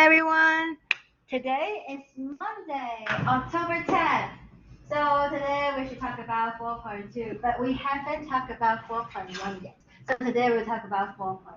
everyone. Today is Monday, October 10th. So today we should talk about 4.2, but we haven't talked about 4.1 yet. So today we'll talk about 4.1.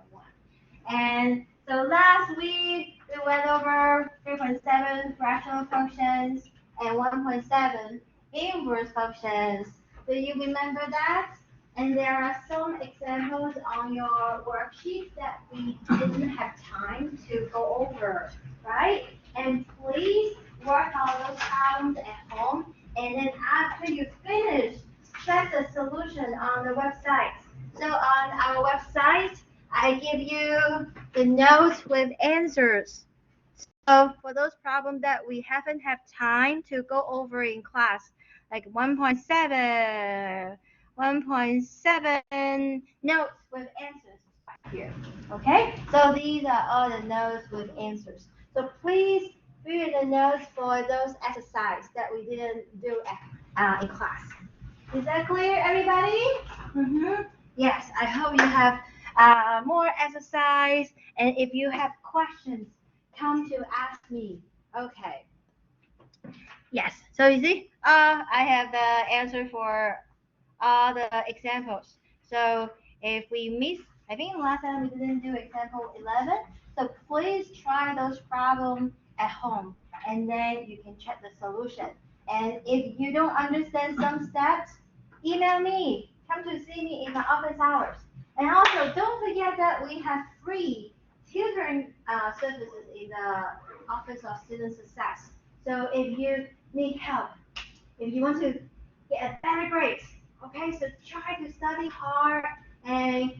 And so last week we went over 3.7 fractional functions and 1.7 inverse functions. Do you remember that? And there are some examples on your worksheet that we didn't have time to go over, right? And please work on those problems at home. And then after you finish, check the solution on the website. So on our website, I give you the notes with answers. So for those problems that we haven't had time to go over in class, like 1.7, 1.7 notes with answers right here. Okay, so these are all the notes with answers. So please read the notes for those exercises that we didn't do in class. Is that clear, everybody? Yes, I hope you have more exercise, and if you have questions, come to ask me. Okay. Yes, so you see, I have the answer for all the examples. So if we miss, I think last time we didn't do example 11. So please try those problems at home, and then you can check the solution. And if you don't understand some steps, email me. Come to see me in my office hours. And also, don't forget that we have free tutoring services in the Office of Student Success. So if you need help, if you want to get a better grade, okay, so try to study hard and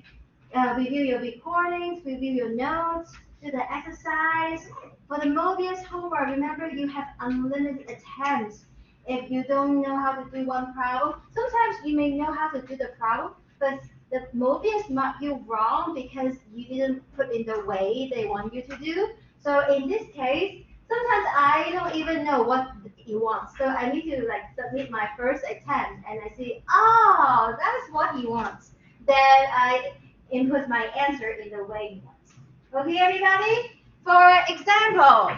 review your recordings, review your notes, do the exercise. For the Mobius homework, remember you have unlimited attempts. If you don't know how to do one problem, sometimes you may know how to do the problem, but the Mobius mark you wrong because you didn't put in the way they want you to do. So in this case, sometimes I don't even know what he wants. So I need to like submit my first attempt and I see, oh, that's what he wants. Then I input my answer in the way he wants. Okay, everybody? For example,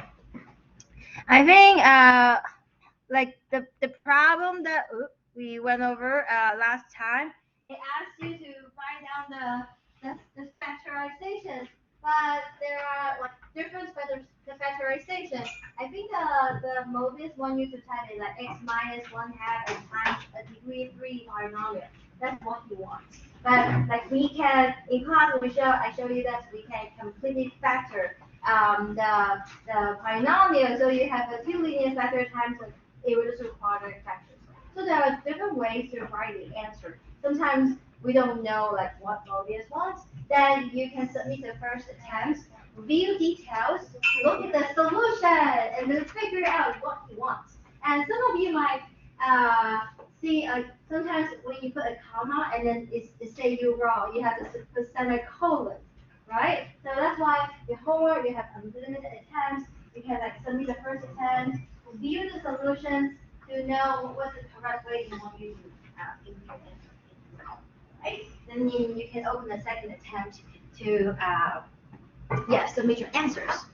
I think like the problem that we went over last time, it asks you to write down the factorizations, but there are like different factorizations. I think the Mobius want you to type it like x minus 1/2 times a degree 3 polynomial. That's what he wants. But like we can in class I show you that we can completely factor the polynomial. So you have a two linear factor times irreducible quadratic factors. So there are different ways to write the answer. Sometimes we don't know like what Mobius wants. Then you can submit the first attempt, view details, look at the solution, and then figure out what he wants. And some of you might see sometimes when you put a comma and then it say you wrong, you have to put semicolon, right? So that's why your homework you have unlimited attempts. You can like submit the first attempt, view the solutions to know what's the correct way you want you to input it, right? Then you can open the second attempt to submit your answers.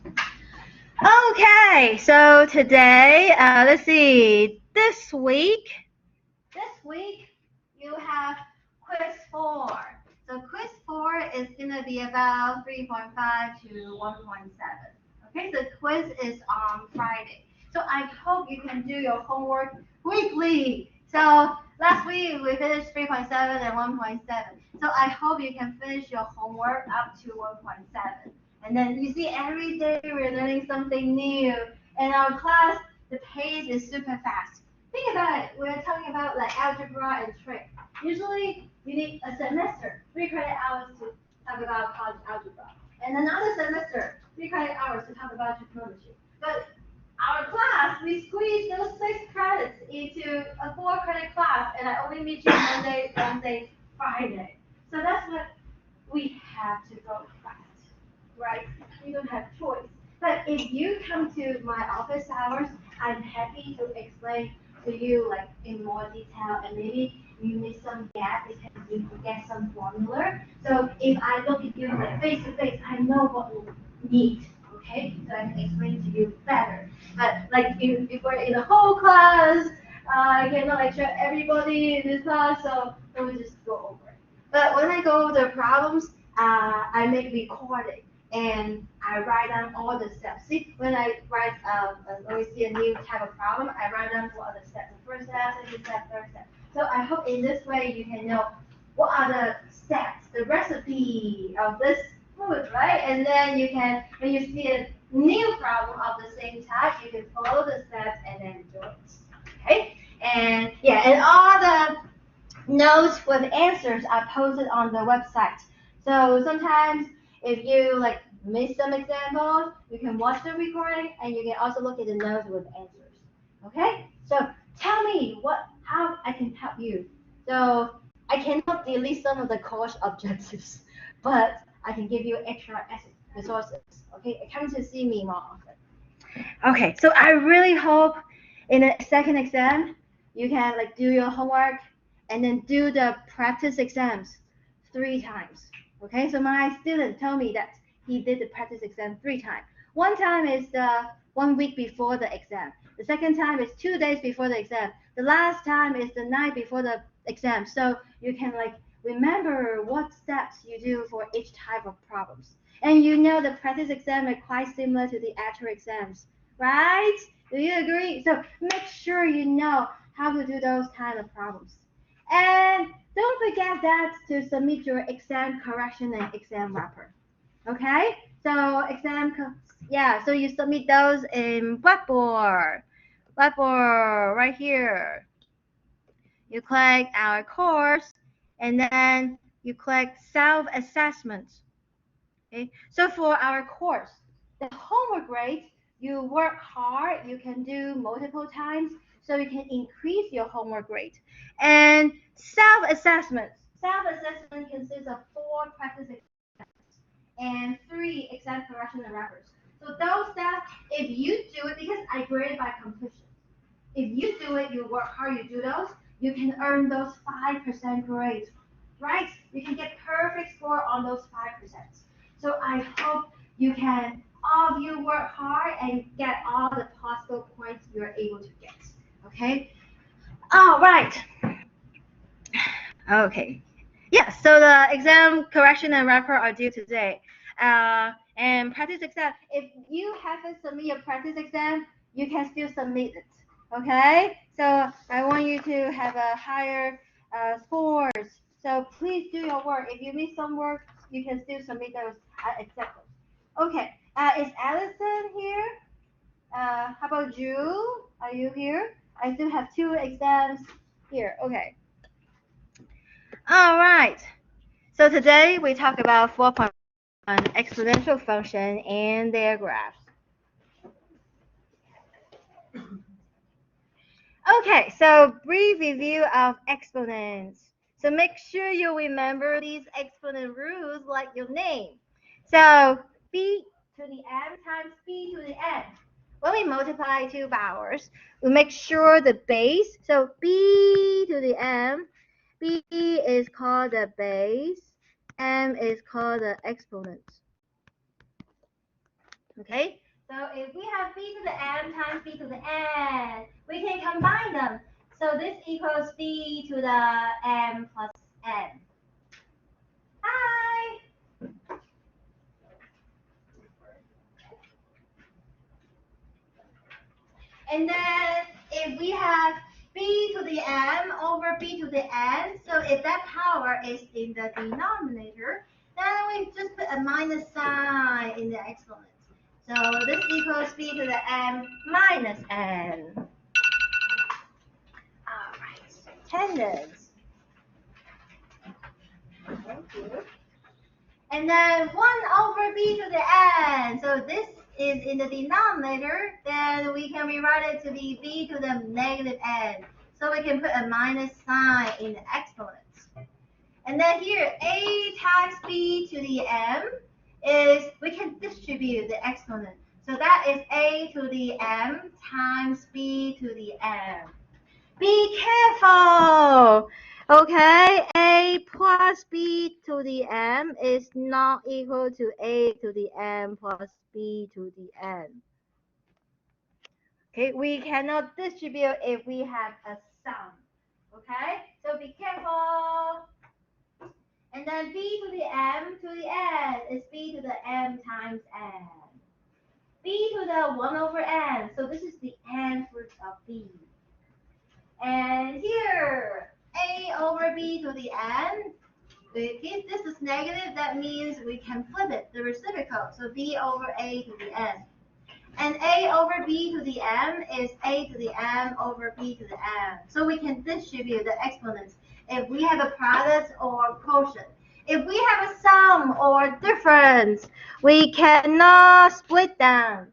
Okay, so today, let's see, this week you have quiz 4. So quiz 4 is going to be about 3.5 to 1.7. Okay, the quiz is on Friday. So I hope you can do your homework weekly. So last week we finished 3.7 and 1.7. So I hope you can finish your homework up to 1.7. And then you see every day we're learning something new. And our class, the pace is super fast. Think about it. We're talking about like algebra and trig. Usually you need a semester, 3 credit hours to talk about college algebra. And another semester, 3 credit hours to talk about trigonometry. But our class, we squeeze those 6 credits into a 4 credit class, and I only meet you Monday, Wednesday, Friday. So that's what we have to go fast, right? We don't have choice. But if you come to my office hours, I'm happy to explain to you like in more detail, and maybe you miss some gap because you forget some formula. So if I look at you like face to face, I know what you need. Okay, so I can explain to you better. But like if we're in the whole class, I cannot lecture everybody in this class, so we just go over it. But when I go over the problems, I make recording and I write down all the steps. See, when I write, when we see a new type of problem, I write down what are the steps. The first step, second step, third step. So I hope in this way you can know what are the steps, the recipe of this food, right? And then you can, when you see a new problem of the same type, you can follow the steps and then do it. Okay? And yeah, and all the notes with answers are posted on the website. So sometimes if you like miss some examples, you can watch the recording and you can also look at the notes with answers. Okay? So tell me how I can help you. So I cannot delete some of the course objectives, but I can give you extra resources. Okay? Come to see me more often. Okay, so I really hope in the second exam you can like do your homework and then do the practice exams 3 times. Okay, so my student told me that he did the practice exam 3 times. One time is the 1 week before the exam. The second time is 2 days before the exam. The last time is the night before the exam. So you can like remember what steps you do for each type of problems. And you know the practice exam are quite similar to the actual exams, right? Do you agree? So make sure you know how to do those kind of problems. And don't forget that to submit your exam correction and exam wrapper. Okay? So so you submit those in Blackboard. Blackboard right here. You click our course and then you click self-assessment. Okay? So for our course, the homework grade, you work hard, you can do multiple times, so you can increase your homework grade. And self-assessment. Self-assessment consists of 4 practice exams and 3 exam correction and wrappers. So those steps, if you do it, because I grade by completion. If you do it, you work hard, you do those, you can earn those 5% grades, right? You can get perfect score on those 5%. So I hope you can, all of you work hard and get all the possible points you're able to get, okay? All right. Okay. Yeah, so the exam correction and wrapper are due today. And practice exam, if you haven't submitted your practice exam, you can still submit it. Okay, so I want you to have a higher scores. So please do your work. If you miss some work, you can still submit those. Accept those. Okay, is Allison here? How about you? Are you here? I still have 2 exams here. Okay. All right. So today we talk about 4.1 exponential function and their graphs. Okay, so brief review of exponents. So make sure you remember these exponent rules like your name. So b to the m times b to the n. When we multiply 2 powers, we make sure the base, so b to the m, b is called the base, m is called the exponent. Okay? So if we have b to the m times b to the n, we can combine them. So this equals b to the m plus n. Hi! And then if we have b to the m over b to the n, so if that power is in the denominator, then we just put a minus sign in the exponent. So this equals b to the m minus n. All right, attendance. Thank you. And then 1 over b to the n. So this is in the denominator, then we can rewrite it to be b to the negative n. So we can put a minus sign in the exponent. And then here, a times b to the m is, we can distribute the exponent. So that is a to the m times b to the m. Be careful! Okay, a plus b to the m is not equal to a to the m plus b to the n. Okay, we cannot distribute if we have a sum. Okay, so be careful. And then b to the m to the n is b to the m times n. B to the 1 over n. So this is the nth root of b. And here, a over b to the n. If this is negative, that means we can flip it, the reciprocal. So b over a to the n. And a over b to the m is a to the m over b to the m. So we can distribute the exponents if we have a product or quotient. If we have a sum or difference, we cannot split them.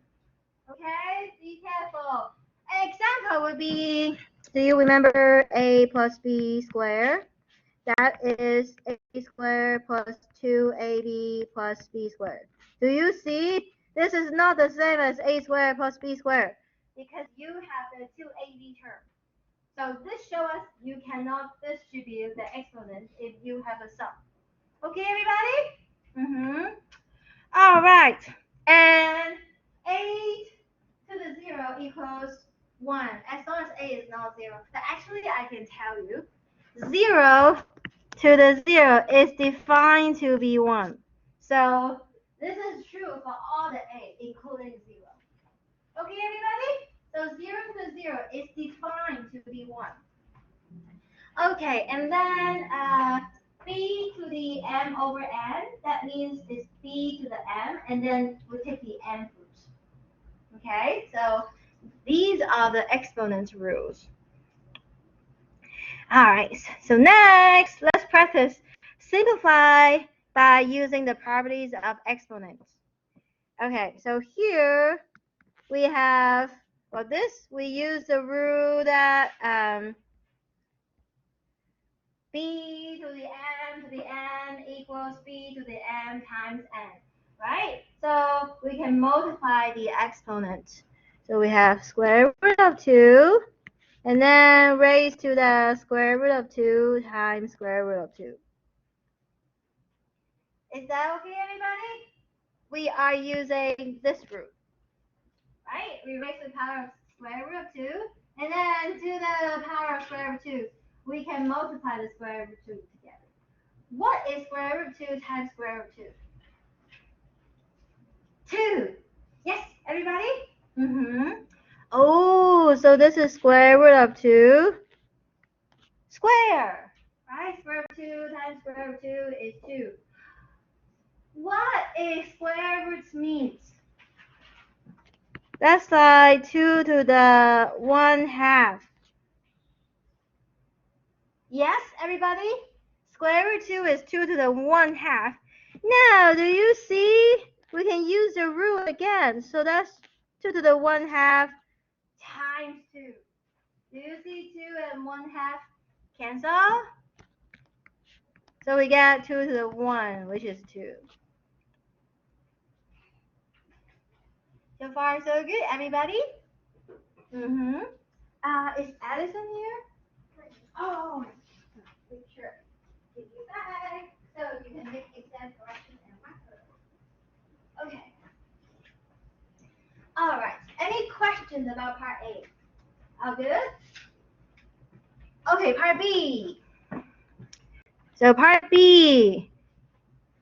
Okay, be careful. An example would be, do you remember a plus b squared? That is a squared plus 2ab plus b squared. Do you see? This is not the same as a squared plus b squared because you have the 2ab term. So this shows us you cannot distribute the exponent if you have a sum. Okay, everybody? All right. And 8 to the 0 equals 1 as long as a is not 0. But actually, I can tell you 0 to the 0 is defined to be 1. So this is true for all the a, including 0. Okay, everybody? So 0 to the 0 is defined to be 1. Okay, and then b to the m over n, that means it's b to the m, and then we take the n root. Okay, so these are the exponent rules. All right, so next, let's practice simplify by using the properties of exponents. Okay, so here we have, for this, we use the rule that b to the m to the n equals b to the m times n, right? So we can multiply the exponent. So we have square root of 2, and then raised to the square root of 2 times square root of 2. Is that okay, everybody? We are using this root, right? We raise to the power of square root of 2, and then to the power of square root of 2, we can multiply the square root of 2 together. What is square root of 2 times square root of 2? 2. Yes, everybody? Oh, so this is square root of 2 square, right? Square root of 2 times square root of 2 is 2. What is square roots means? That's like 2 to the 1/2. Yes, everybody? Square root 2 is 2 to the 1/2. Now, do you see? We can use the rule again. So that's 2 to the 1/2 times 2. Do you see 2 and 1/2 cancel? So we get 2 to the 1, which is 2. So far, so good, everybody? Is Addison here? Oh, make sure. Give you back so you can make exam correction and mark it. Okay. All right. Any questions about part A? All good? Okay, part B. So part B.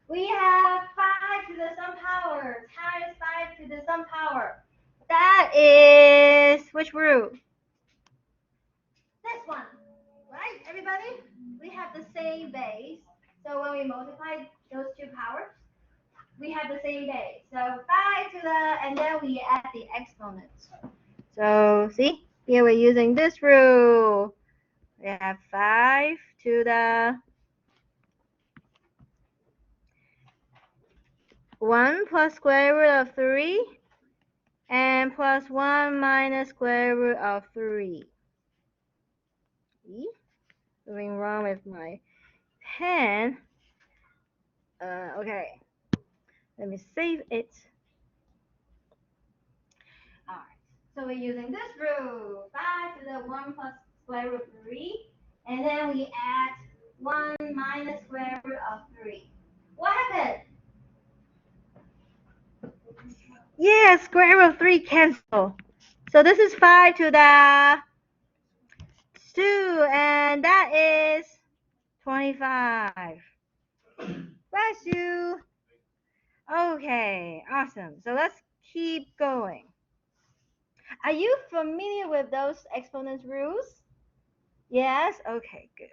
We have 5 to the some power times 5 to the some power. That is which rule? This one, right, everybody? We have the same base. So when we multiply those two powers, we have the same base. So 5 to the, and then we add the exponents. So see, here we're using this rule. We have 5 to the 1 plus square root of 3 and plus 1 minus square root of 3. See? Something wrong with my pen. Okay. Let me save it. Alright. So we're using this rule. 5 to the 1 plus square root of 3 And then we add 1 minus square root of 3. What happened? Yeah, square root of 3 cancel. So this is 5 to the 2, and that is 25. Bless you. Okay, awesome. So let's keep going. Are you familiar with those exponents rules? Yes? Okay, good.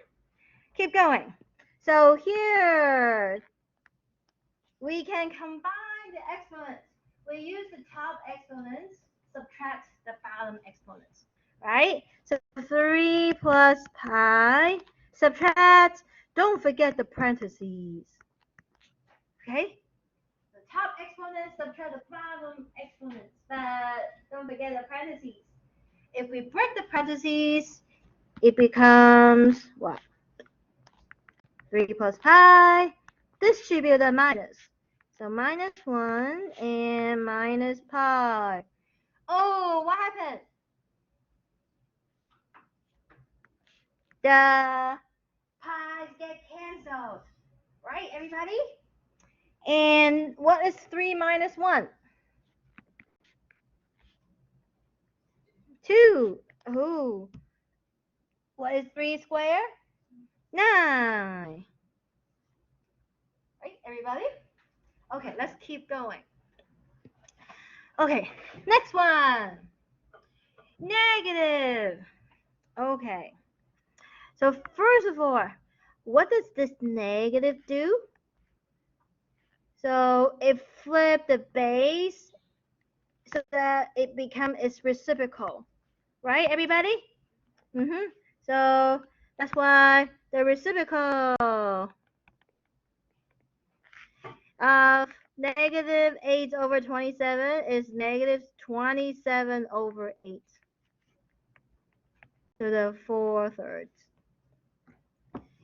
Keep going. So here, we can combine the exponents. We use the top exponents, subtract the bottom exponents, right? So 3 plus pi, subtract, don't forget the parentheses, okay? The top exponents subtract the bottom exponents, but don't forget the parentheses. If we break the parentheses, it becomes what? 3 plus pi, distribute the minus. So minus 1 and minus pi. Oh, what happened? The pi's get canceled. Right, everybody? And what is 3 minus 1? 2. Oh. What is 3 squared? 9. Right, everybody? Okay, let's keep going. Okay, next one. Negative. Okay. So first of all, what does this negative do? So it flips the base so that it becomes its reciprocal. Right, everybody? So that's why the reciprocal of negative 8 over 27 is negative 27 over 8 to the 4/3.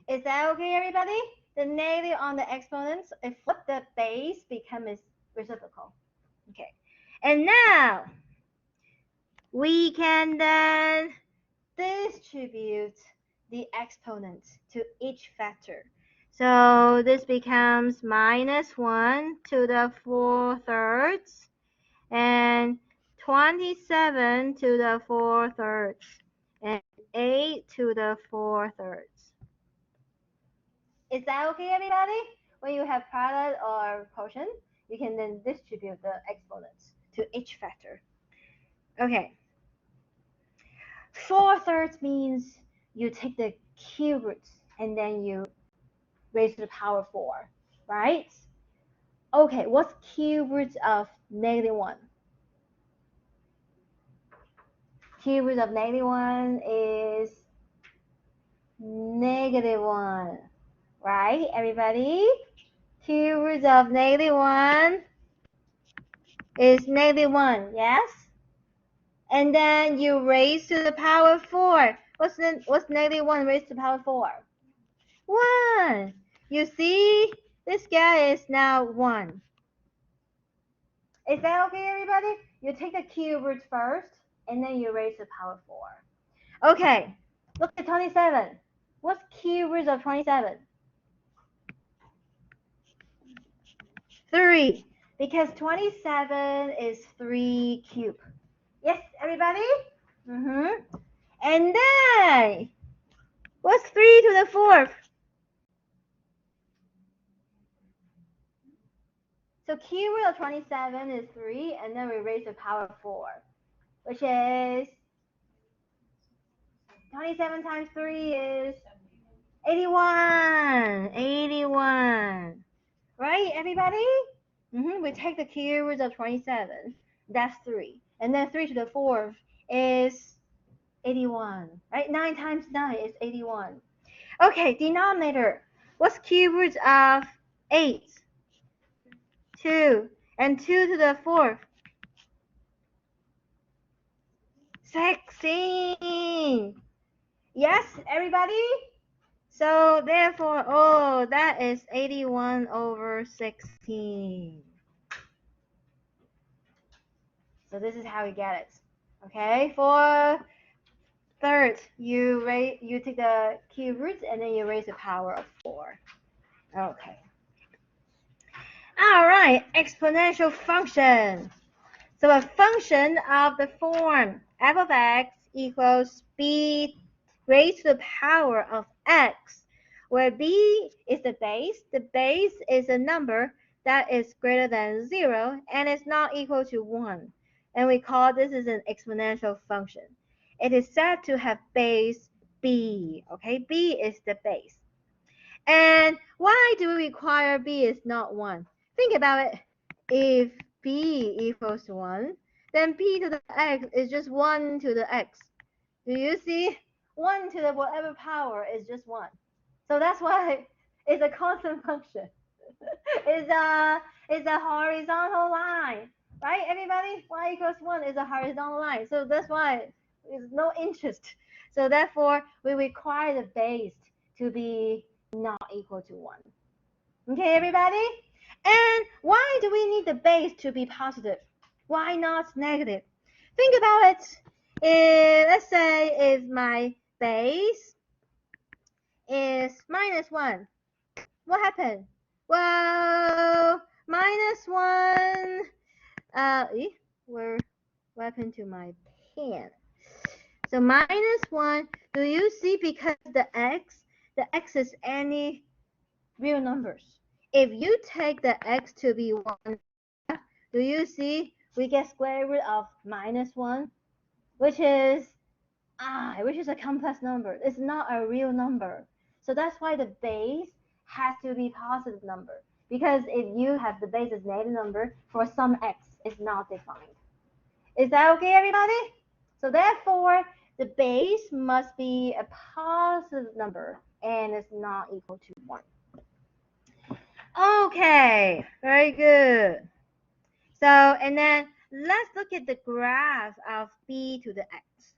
Is that okay, everybody? The negative on the exponents, if flip the base becomes reciprocal. Okay. And now we can then distribute the exponents to each factor. So this becomes minus 1 to the 4/3 and 27 to the 4/3 and 8 to the 4/3. Is that okay, everybody? When you have product or quotient, you can then distribute the exponents to each factor. Okay. 4/3 means you take the cube roots and then you raise to the power 4, right? Okay, what's cube roots of -1? Cube root of -1 is -1, right, everybody? Cube root of -1 is -1, yes? And then you raise to the power 4. What's -1 raised to the power 4? 1. You see, this guy is now 1. Is that okay, everybody? You take the cube roots first, and then you raise to the power 4. Okay, look at 27. What's cube root of 27? 3. Because 27 is 3 cubed. Yes, everybody? And then, what's 3 to the 4th? So cube root of 27 is 3, and then we raise to the power 4, which is 27 times 3 is 81. 81. Right, everybody? We take the cube root of 27. That's 3. And then 3 to the 4th is 81. Right? 9 times 9 is 81. Okay, denominator. What's cube root of 8? 2. And 2 to the 4th? 16. Yes, everybody? So therefore, oh, that is 81 over 16. So this is how we get it. Okay, for Third, you take the cube root and then you raise the power of 4. Okay. All right, exponential function. So a function of the form f of x equals b raised to the power of x, where b is the base is a number that is greater than 0 and is not equal to 1. And we call this is an exponential function. It is said to have base b, okay? B is the base. And why do we require b is not 1? Think about it. If b equals 1, then b to the x is just 1 to the x. Do you see? 1 to the whatever power is just 1. So that's why it's a constant function. it's a horizontal line, right? Everybody, y equals 1 is a horizontal line. So that's why there's no interest. So therefore, we require the base to be not equal to 1. Okay, everybody? And why do we need the base to be positive? Why not negative? Think about it. Let's say if my base is -1, what happened? Well, -1, what happened to my pen? So -1, do you see, because the x is any real numbers. If you take the x to be 1, do you see we get square root of -1, which is a complex number. It's not a real number. So that's why the base has to be positive number. Because if you have the base as negative number, for some x, it's not defined. Is that okay, everybody? So therefore, the base must be a positive number and it's not equal to 1. Okay, very good. So, and then let's look at the graph of b to the x.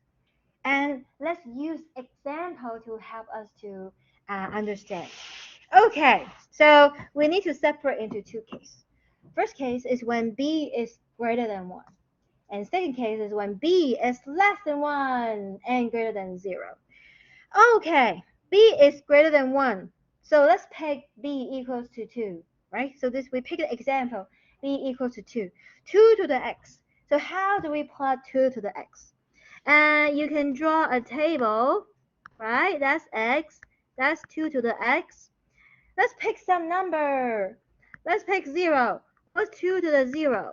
And let's use example to help us to understand. Okay, so we need to separate into two cases. First case is when b is greater than 1. And second case is when b is less than 1 and greater than 0. Okay, b is greater than 1. So let's pick b equals to 2, right? So we pick an example, b equals to 2. 2 to the x. So how do we plot 2 to the x? And you can draw a table, right? That's x. That's 2 to the x. Let's pick some number. Let's pick 0. What's 2 to the 0?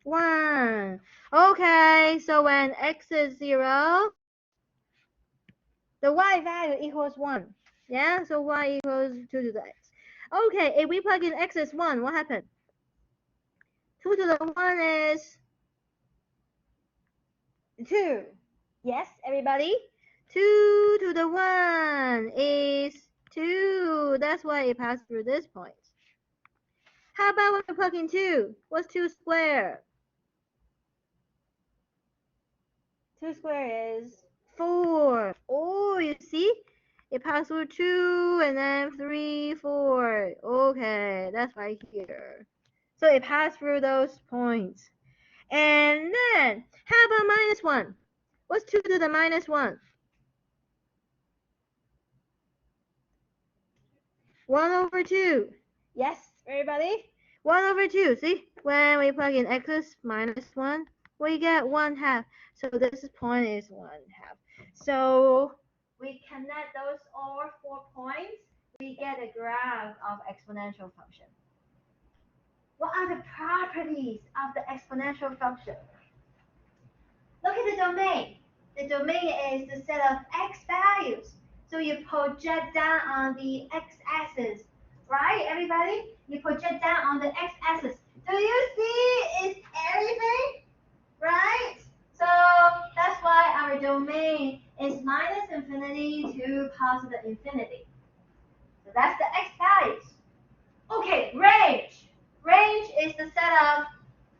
1. Okay, so when x is 0, the y value equals 1. Yeah, so y equals 2 to the x. Okay, if we plug in x as 1, what happened? 2 to the 1 is 2. Yes, everybody? 2 to the 1 is 2. That's why it passed through this point. How about when we plug in 2? What's 2 squared? 2 squared is 4. Oh, you see? It passed through 2 and then 3, 4. Okay, that's right here. So it passed through those points. And then, how about -1? What's 2 to the -1? 1 over 2. Yes, everybody? 1 over 2. See? When we plug in x -1, we get 1/2. So this point is 1/2. So we connect those all 4 points. We get a graph of exponential function. What are the properties of the exponential function? Look at the domain. The domain is the set of x values. So you project down on the x-axis, right, everybody? You project down on the x-axis. Do you see it's everything, right? So that's why our domain is -infinity to +infinity. So that's the x values. Okay, range. Range is the set of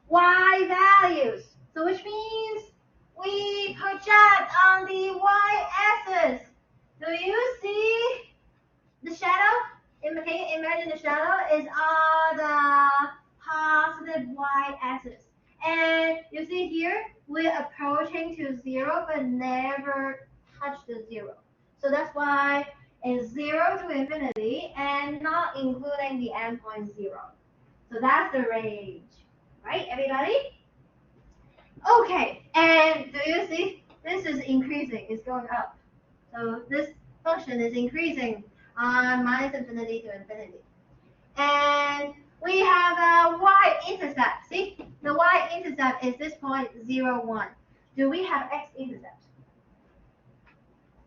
y values. So which means we project on the y-axis. Do you see the shadow? Can you imagine the shadow is on the positive y-axis. And you see here, we're approaching to 0, but never touch the 0. So that's why it's 0 to infinity and not including the endpoint 0. So that's the range, right, everybody? Okay, and do you see this is increasing, it's going up. So this function is increasing on minus infinity to infinity. And we have a y-intercept. See, the y-intercept is this point 0, 1. Do we have x-intercept?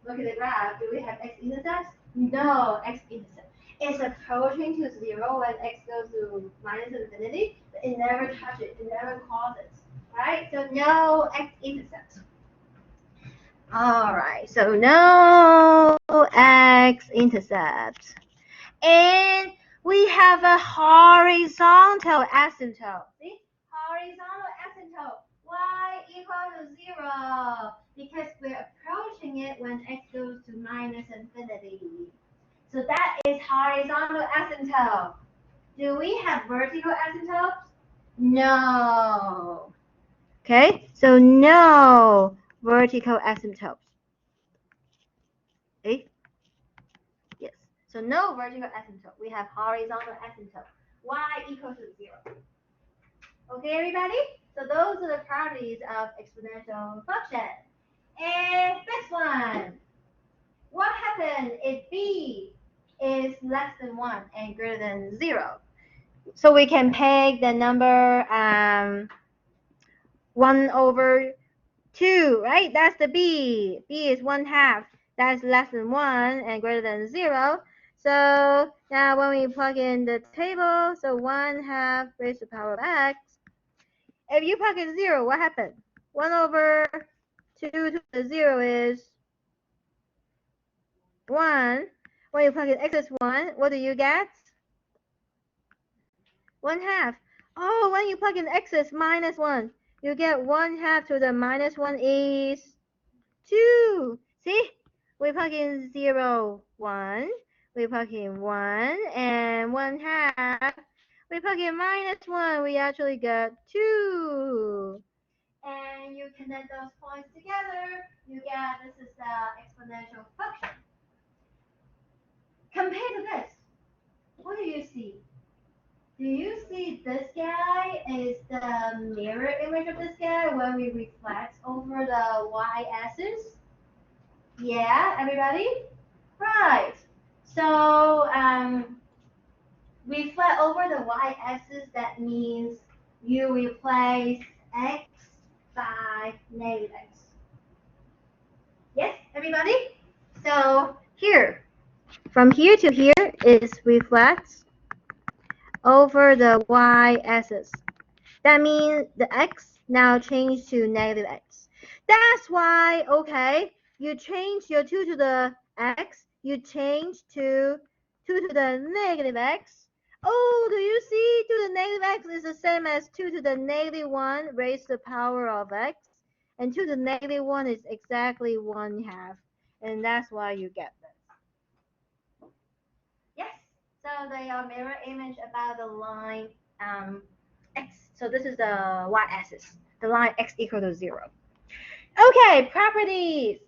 Look at the graph. Do we have x-intercept? No, x-intercept. It's approaching to 0 when x goes to minus infinity, but it never touches it. It never crosses. Right? So no x-intercept. All right. So no x-intercept. And we have a horizontal asymptote. See? Horizontal asymptote. Y equal to 0. Because we're approaching it when x goes to minus infinity. So that is horizontal asymptote. Do we have vertical asymptotes? No. Okay, so no vertical asymptotes. Okay? Yes. So no vertical asymptote. We have horizontal asymptote. Y equals to 0. Okay, everybody? So those are the properties of exponential function. And next one. What happens if b is less than 1 and greater than 0? So we can take the number 1 over 2, right? That's the b. b is 1/2. That's less than 1 and greater than 0. So now when we plug in the table, so 1/2 raised to the power of x. If you plug in 0, what happens? 1 over 2 to the 0 is 1. When you plug in x is 1, what do you get? 1/2. Oh, when you plug in x is minus 1, you get 1/2 to the minus 1 is 2. See? We plug in 0, 1. We plug in 1 and 1/2. We plug in minus 1. We actually get 2. And you connect those points together. You get this is the exponential function. Compared to this, what do you see? Do you see this guy is the mirror image of this guy when we reflect over the y-axis? Yeah, everybody? Right. So reflect over the y-axis, that means you replace x by negative x. Yes, everybody? So here, from here to here is reflects over the y-axis. That means the x now changed to negative x. That's why, okay, you change your 2 to the x, you change to 2 to the negative x. Oh, do you see 2 to the negative x is the same as 2 to the negative 1 raised to the power of x. And 2 to the negative 1 is exactly 1/2. And that's why you get this. Yes, so they are mirror image about the line x. So this is the y-axis, the line x equal to 0. Okay, properties.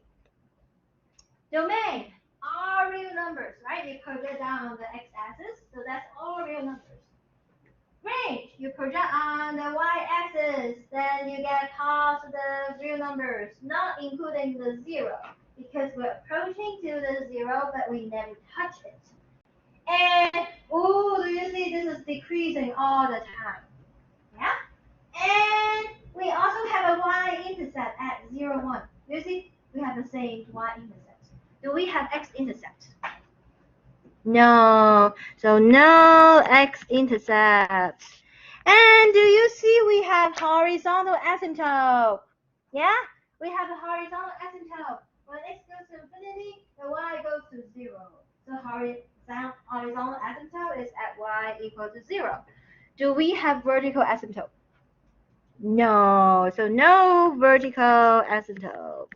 Domain, all real numbers, right? You project down on the x-axis, so that's all real numbers. Range, you project on the y-axis, then you get positive real numbers, not including the 0, because we're approaching to the 0, but we never touch it. And, oh, do you see this is decreasing all the time? Yeah? And we also have a y-intercept at 0, 1. You see, we have the same y-intercept. Do we have x-intercept? No. So no x-intercept. And do you see we have horizontal asymptote? Yeah? We have a horizontal asymptote. When x goes to infinity, the y goes to 0. So horizontal asymptote is at y equal to 0. Do we have vertical asymptote? No, so no vertical asymptote.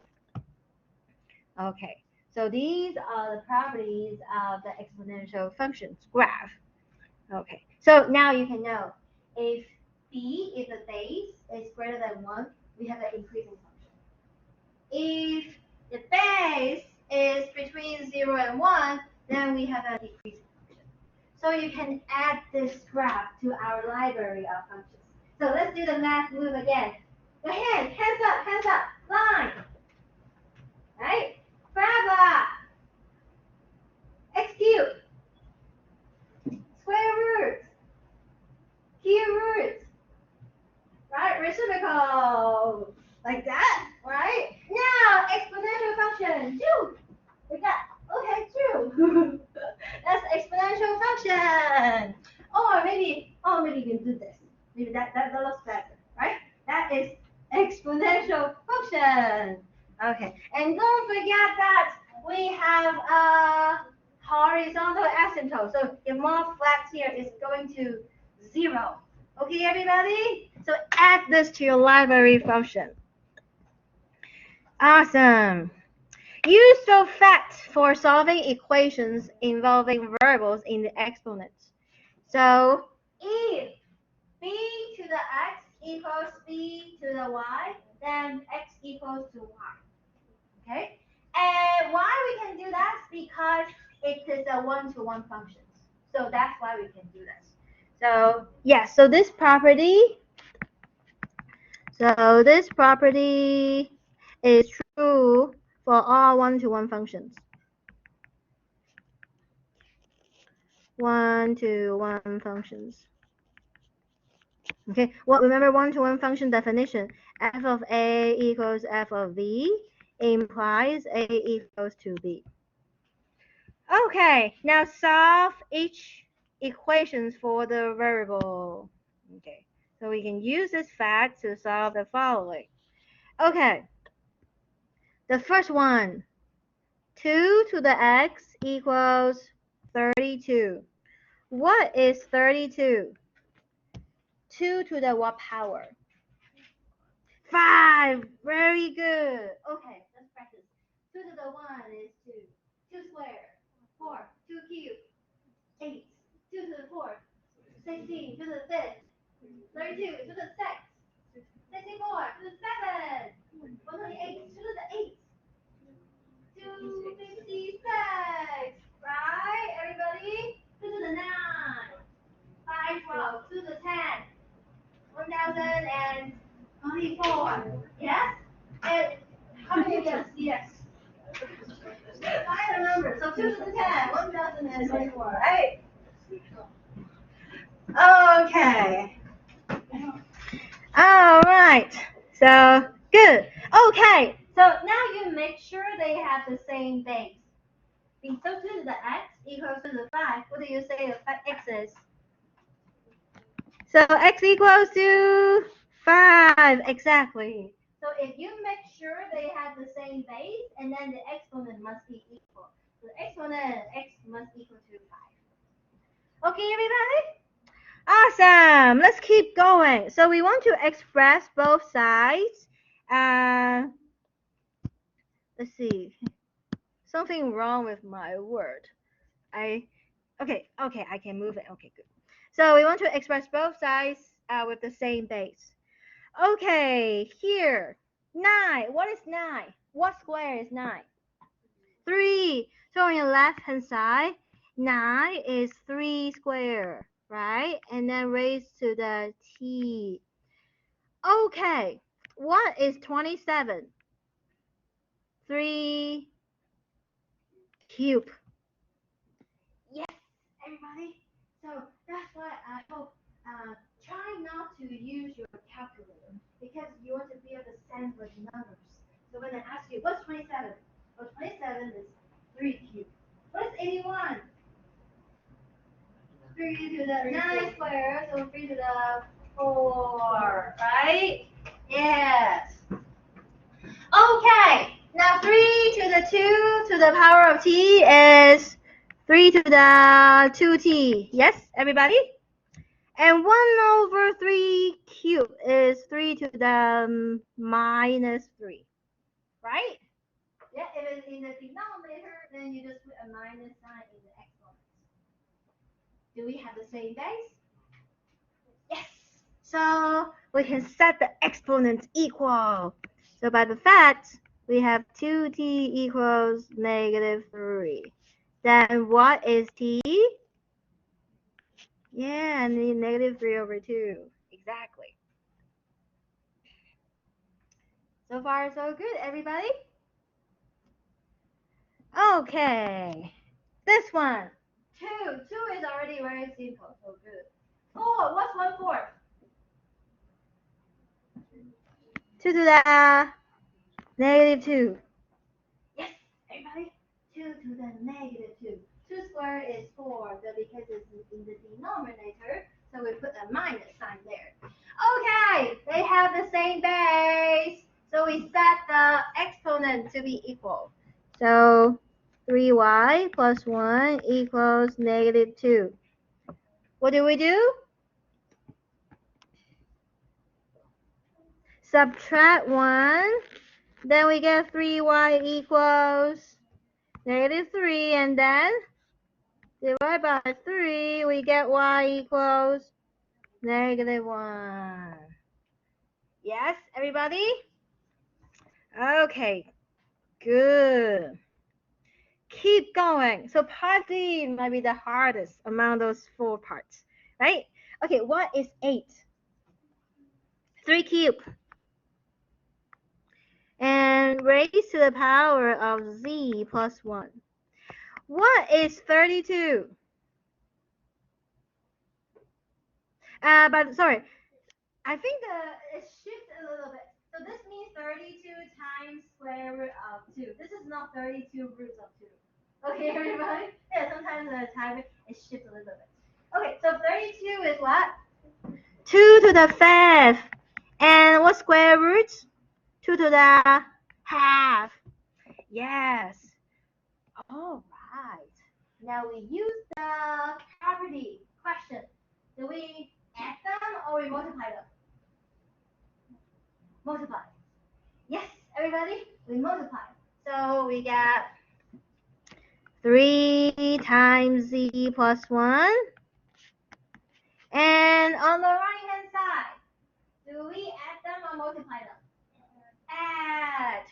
Okay, so these are the properties of the exponential functions graph. Okay, so now you can know if b, if the base is greater than 1, we have an increasing function. If the base is between 0 and 1, then we have a decreasing function. So you can add this graph to our library of functions. So let's do the math move again. Go ahead, hands up, line. Right? Parabola. X cubed. Square root. Cube root. Right? Reciprocal. Like that, right? Now, exponential function. Two. We got, okay, two. That's exponential function. Or maybe you can do this. Maybe that looks better, right? That is exponential function. Okay, and don't forget that we have a horizontal asymptote. So if more flat here is going to 0. Okay, everybody? So add this to your library function. Awesome. Use the facts for solving equations involving variables in the exponents. So if b to the x equals b to the y, then x equals to y. Okay? And why we can do that? Because it is a one-to-one function. So that's why we can do this. So yeah, so this property is true for all one-to-one functions. One-to-one functions. Okay, well, remember one-to-one function definition. F of A equals F of B implies A equals to B. Okay, now solve each equations for the variable. Okay, so we can use this fact to solve the following. Okay, the first one, 2 to the x equals 32. What is 32? 2 to the what power? 5. Very good. Okay, let's practice. 2 to the 1 is 2. 2 squared. 4. 2 cubed. 8. 2 to the 4th. 16 to the 5th. 32 to the 6th. 64 to the 7th. 128 to the 8th. 256. Right, everybody? 2 to the 9. 512 to the 10. 1024. Yes? And how many yes? Yes. Find the number. So 2 to the 10. 1024. Right? Okay. All right. So good. Okay. So now you make sure they have the same base. So 2 to the x equals to the 5. What do you say x is? So x equals to 5. Exactly. So if you make sure they have the same base, and then the exponent must be equal. So the exponent x must equal to 5. Okay, everybody? Awesome. Let's keep going. So we want to express both sides. Let's see. Something wrong with my word. Okay, I can move it. Okay, good. So we want to express both sides with the same base. Okay, here. 9. What is 9? What square is 9? 3. So on your left hand side, 9 is 3 square, right? And then raised to the t. Okay, what is 27? 3 cube. Yes, everybody. So that's why I hope try not to use your calculator because you want to be able to send with numbers. So when I ask you, what's 27? Well, 27 is 3 cubed. What is 81? 3 to the 9 square, so 3 to the 4, right? Yes. Okay, now 3 to the 2 to the power of t is 3 to the 2t. Yes, everybody? And 1 over 3 cubed is 3 to the minus 3, right? Yeah, if it's in the denominator, then you just put a minus sign in the exponent. Do we have the same base? Yes. So we can set the exponents equal. So by the fact, we have 2t equals -3. Then what is t? Yeah, -3/2. Exactly. So far, so good, everybody? Okay. This one. 2. 2 is already very simple, so good. 4. What's 1/4? 2 to the -2. Yes, everybody. 2 to the -2. 2 squared is 4, but because it's in the denominator, so we put a minus sign there. Okay, they have the same base. So we set the exponent to be equal. So 3y plus 1 equals -2. What do we do? Subtract 1. Then we get 3y equals -3. And then divide by 3. We get y equals -1. Yes, everybody? Okay, good. Keep going. So part D might be the hardest among those 4 parts, right? Okay, what is 8? 3 cubed. And raised to the power of z plus 1. What is 32? But sorry, I think it shifts a little bit. So this means 32 times square root of 2. This is not 32 roots of 2. Okay, everybody? Yeah, sometimes the time it shifts a little bit. Okay, so 32 is what? 2 to the 5th. And what square root? 2 to the half. Yes. All right. Now we use the property question. Do we add them or we multiply them? Multiply. Yes, everybody, we multiply. So we get 3 times z plus 1. And on the right hand side, do we add them or multiply them? Add.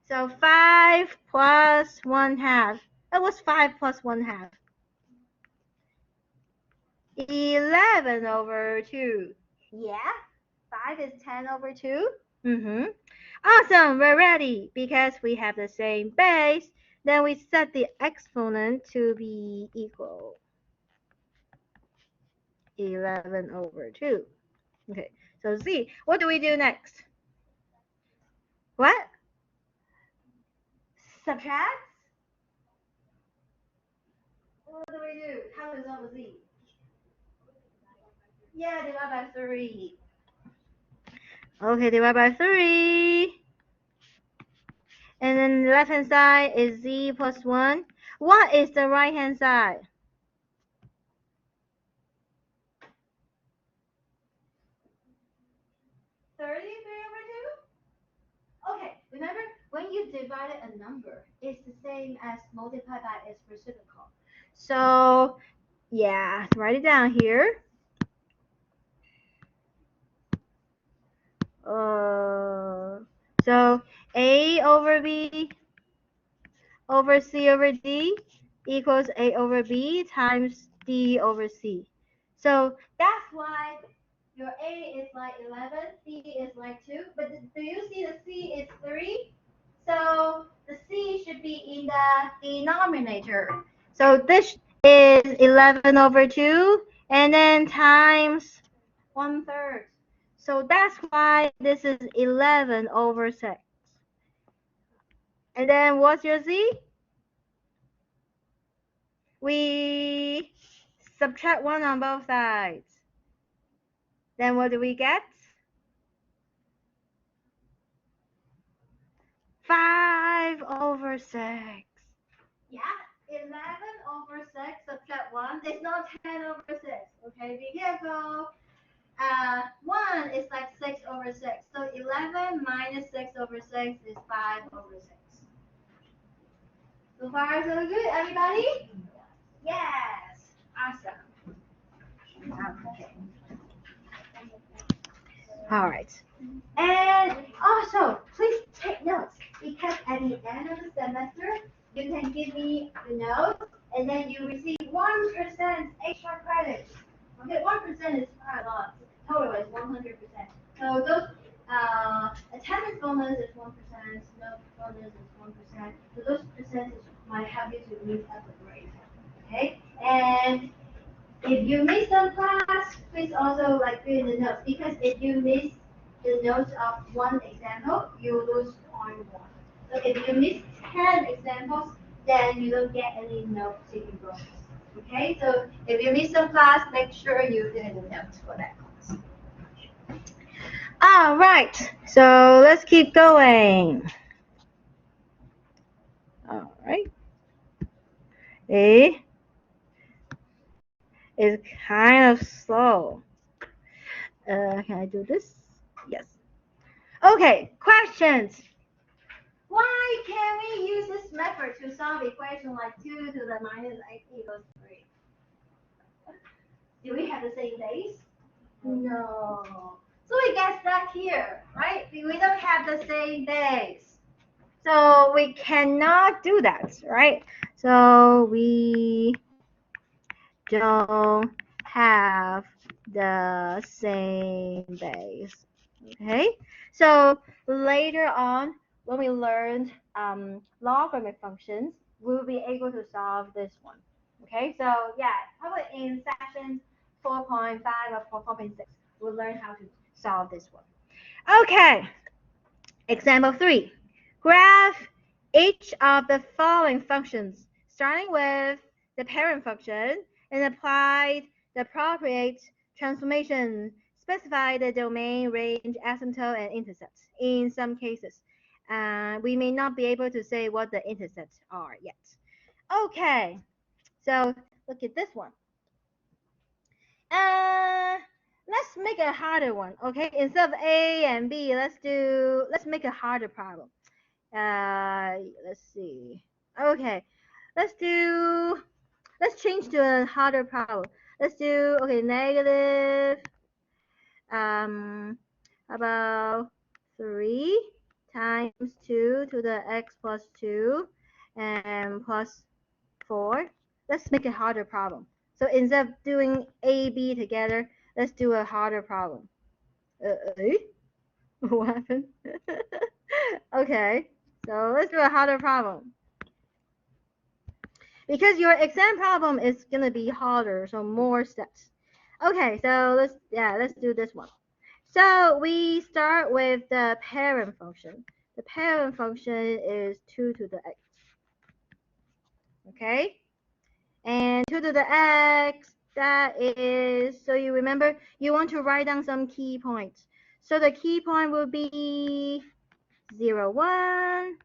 So 5 plus 1/2. That was 5 plus 1/2. 11/2. Yeah, 5 is 10/2. Awesome, we're ready. Because we have the same base, then we set the exponent to be equal. 11/2. Okay, so z, what do we do next? What? Subtract? What do we do? How to solve z? Yeah, divide by 3. Okay, divide by 3. And then the left hand side is z plus 1. What is the right hand side? 33/2? Okay, remember when you divided a number, it's the same as multiply by its reciprocal. So yeah, write it down here. So a over b over c over d equals a over b times d over c. So that's why your a is like 11, c is like 2, but do you see the c is 3? So the c should be in the denominator. So this is 11/2, and then times 1/3. So that's why this is 11/6. And then what's your z? We subtract 1 on both sides. Then what do we get? 5/6. Yeah, 11/6 subtract 1 is not 10/6. Okay, be careful. 1 is like 6/6. So 11 minus 6/6 is 5/6. So far, so good, everybody? Yes. Awesome. Okay. All right. And also, please take notes because at the end of the semester, you can give me the notes and then you receive 1% extra credit. Okay, 1% is quite a lot. Total is 100%. So those attendance bonus is 1%, note bonus is 1%. So those percentages might help you to move up the grade. Okay, and if you miss some class, please also like fill in the notes because if you miss the notes of one example, you lose point one. So if you miss 10 examples, then you don't get any note taking bonus. Okay, so if you miss some class, make sure you fill in the notes for that class. All right, so let's keep going. All right. A is kind of slow. Can I do this? Yes. Okay, questions. Why can we use this method to solve equation like 2 to the minus 8 equals 3? Do we have the same base? No. So we get stuck here, right? We don't have the same base. So we cannot do that, right? So we don't have the same base. Okay, so later on when we learned logarithmic functions, we'll be able to solve this one. Okay, so yeah, probably in section 4.5 or 4.6, we'll learn how to solve this one. Okay, example 3. Graph each of the following functions, starting with the parent function and apply the appropriate transformation. Specify the domain, range, asymptote, and intercept. In some cases, we may not be able to say what the intercepts are yet. Okay, so look at this one. Let's make a harder one. Okay, instead of A and B, let's make a harder problem. Let's see. Okay, let's change to a harder problem. Let's do, okay, negative, about 3 times 2 to the x plus 2 and plus 4. Let's make a harder problem. So instead of doing A, B together, let's do a harder problem. What happened? Okay, so let's do a harder problem. Because your exam problem is gonna be harder, so more steps. Okay, so let's do this one. So we start with the parent function. The parent function is 2 to the x. Okay, and 2 to the x, that is, so you remember you want to write down some key points. So the key point will be 0, 1,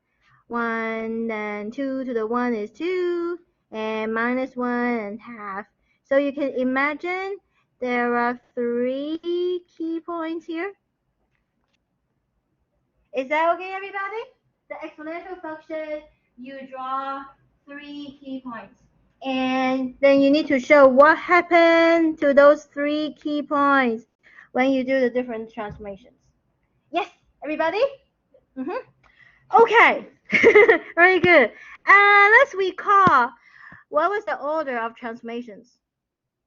1, and 2 to the 1 is 2, and minus 1 and half. So you can imagine there are 3 key points here. Is that okay, everybody? The exponential function, you draw 3 key points. And then you need to show what happened to those 3 key points when you do the different transformations. Yes, everybody? Okay, very good. Let's recall what was the order of transformations.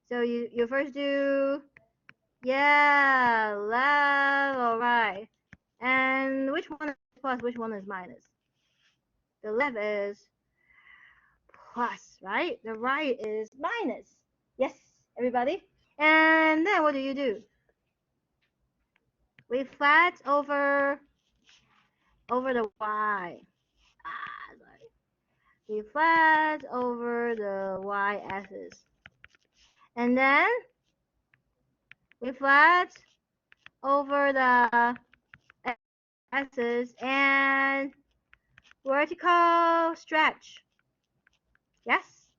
So you first do, yeah, left or right. And which one is plus, which one is minus? The left is plus, right? The right is minus. Yes, everybody? And then what do? We flat over the y. Sorry. We flat over the y-axis. And then we flat over the axis and vertical stretch. Yes?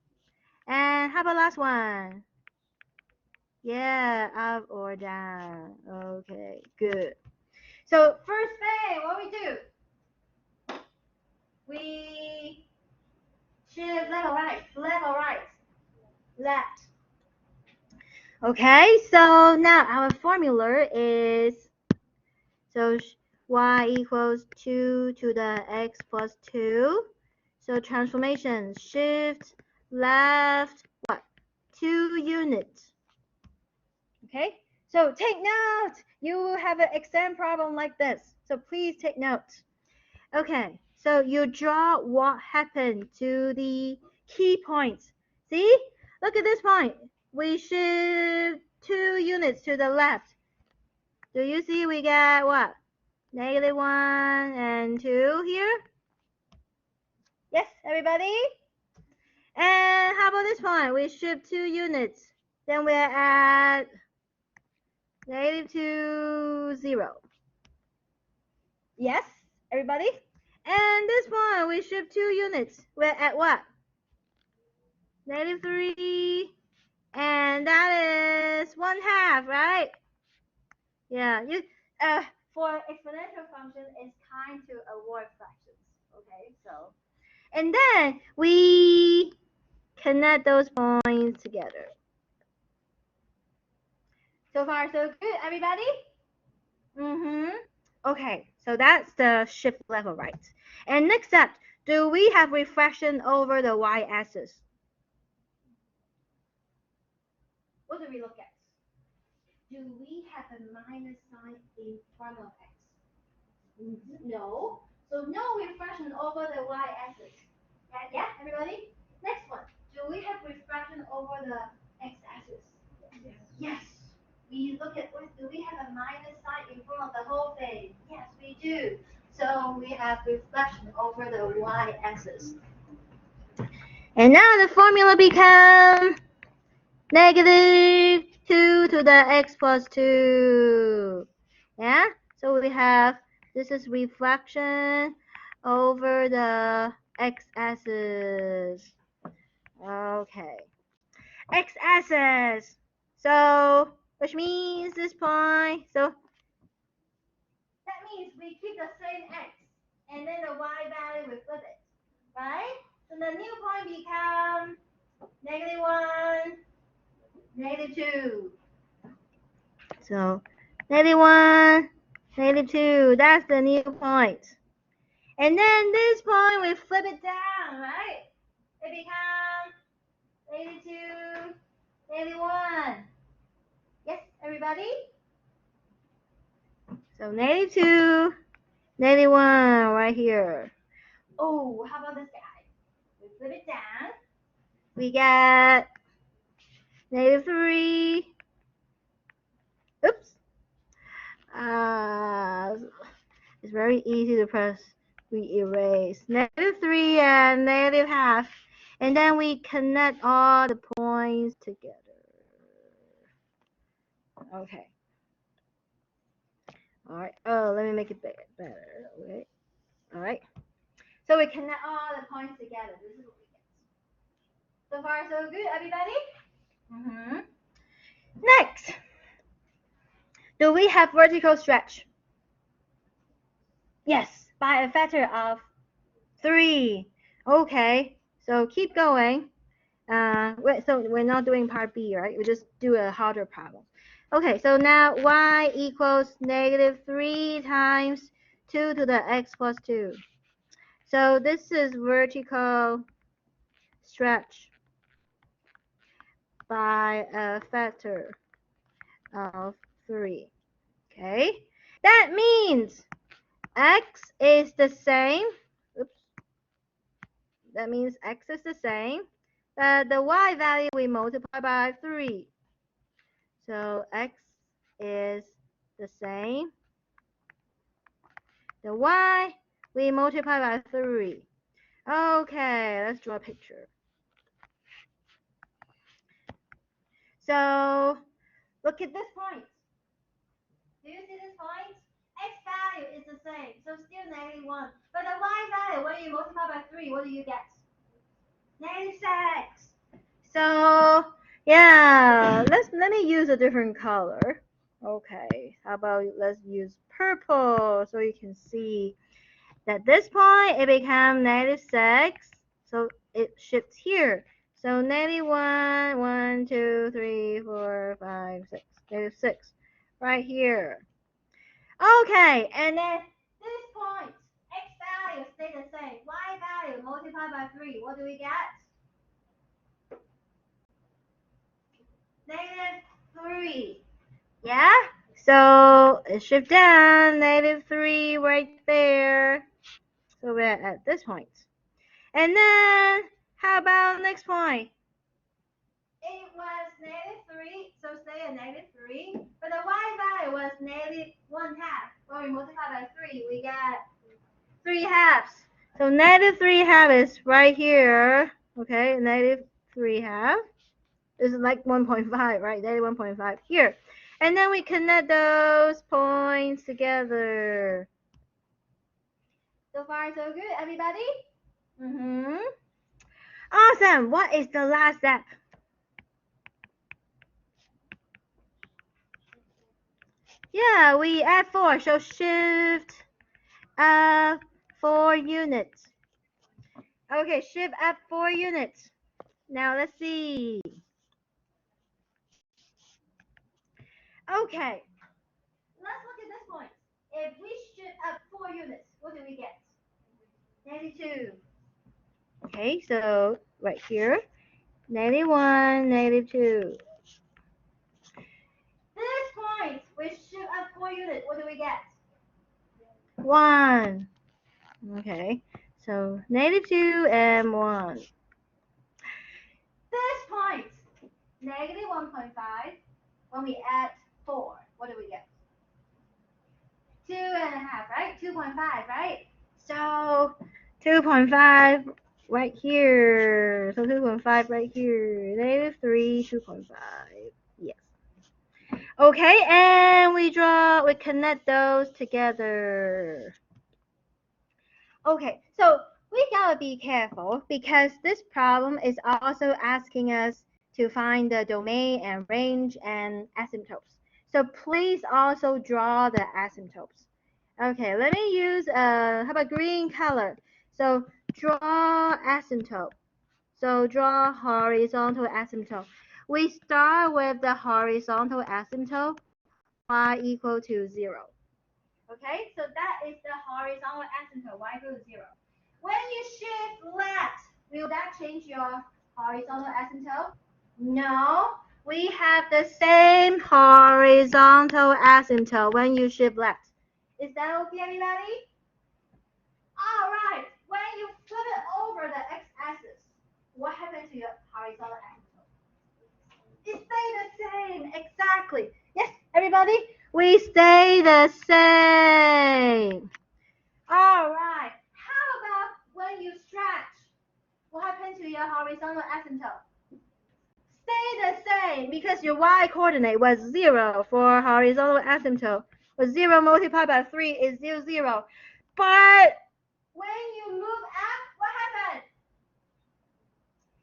And how about last one? Yeah, up or down. Okay, good. So first thing, what we do? We shift left or right, left or right, left. Okay, so now our formula is So y equals 2 to the x plus 2. So transformation, shift left, what? 2 units. Okay, so take note. You will have an exam problem like this. So please take note. Okay, so you draw what happened to the key points. See? Look at this point. We shift 2 units to the left. Do you see we get what? -1 and 2 here? Yes, everybody? And how about this point? We shift 2 units. Then we're at -2, 0. Yes, everybody? And this one, we shift 2 units. We're at what? -3. And that is 1/2, right? Yeah, for exponential function, it's kind to avoid fractions. Okay, so. And then we connect those points together. So far, so good, everybody? Okay, so that's the shift level, right? And next up, do we have refraction over the y-axis? What do we look at? Do we have a minus sign in front of x? No. So no refraction over the y-axis. Yeah, everybody? Next one. Do we have refraction over the x-axis? Yes. We look at, do we have a minus sign in front of the whole thing? Yes, we do. So we have reflection over the y-axis. And now the formula becomes -2 to the x plus 2. Yeah? So we have, this is reflection over the x-axis. Okay. X-axis. So, which means this point. So, that means we keep the same x. And then the y value, we flip it. Right? So the new point becomes -1, -2. So, -1, -2. That's the new point. And then this point, we flip it down, right? It becomes -2, -1. Yes, everybody? So -2, -1 right here. Oh, how about this guy? We flip it down. We get -3. Oops. It's very easy to press. We erase -3 and -1/2. And then we connect all the points together. Okay. All right. Oh, let me make it better. Okay. All right. So we connect all the points together. This is what we get. So far, so good, everybody? Next. Do we have vertical stretch? Yes, by a factor of 3. Okay. So keep going. So we're not doing part B, right? We just do a harder problem. Okay, so now y equals -3 times 2 to the x plus 2. So this is vertical stretch by a factor of 3. Okay, that means x is the same. Oops. That means x is the same. The y value we multiply by 3. So x is the same. The y we multiply by 3. Okay, let's draw a picture. So look at this point. Do you see this point? X value is the same, so still -1. But the y value, when you multiply by 3, what do you get? -6. So yeah, let me use a different color. Okay, how about let's use purple so you can see that this point it becomes -6. So it shifts here. So -1, 1, 2, 3, 4, 5, 6. -6 right here. Okay, and then this point, x value stay the same. Y value multiplied by 3. What do we get? -3. Yeah? So shift down, -3 right there. So we're at this point. And then, how about next point? It was -3, so stay at -3. But the y value was -1/2. When we multiply by 3, we get 3/2. So -3/2 is right here. Okay, -3/2 is like 1.5, right? -1.5 here. And then we connect those points together. So far, so good, everybody? Awesome. What is the last step? Yeah, we add 4. So shift up 4 units. Okay, shift up 4 units. Now let's see. Okay. Let's look at this point. If we shift up 4 units, what do we get? -2. Okay, so right here, -1, -2. This point, we shift up 4 units. What do we get? 1. Okay, so -2 and 1. This point, -1.5. When we add 4, what do we get? 2.5, right? 2.5, right? So 2.5 right here. So 2.5 right here. -3, 2.5. Yes. Okay, and we connect those together. Okay, so we gotta be careful because this problem is also asking us to find the domain and range and asymptotes. So please also draw the asymptotes. Okay, let me use how about green color? So draw asymptote. So draw horizontal asymptote. We start with the horizontal asymptote, y equal to 0. Okay, so that is the horizontal asymptote, y equal to 0. When you shift left, will that change your horizontal asymptote? No, we have the same horizontal asymptote when you shift left. Is that okay, everybody? All right, when you flip it over the x-axis, what happens to your horizontal asymptote? It stays the same, exactly. Yes, everybody, we stay the same. All right, how about when you stretch? What happens to your horizontal asymptote? Stay the same because your y coordinate was 0 for horizontal asymptote. 0 multiplied by 3 is 0, 0. But when you move up, what happened?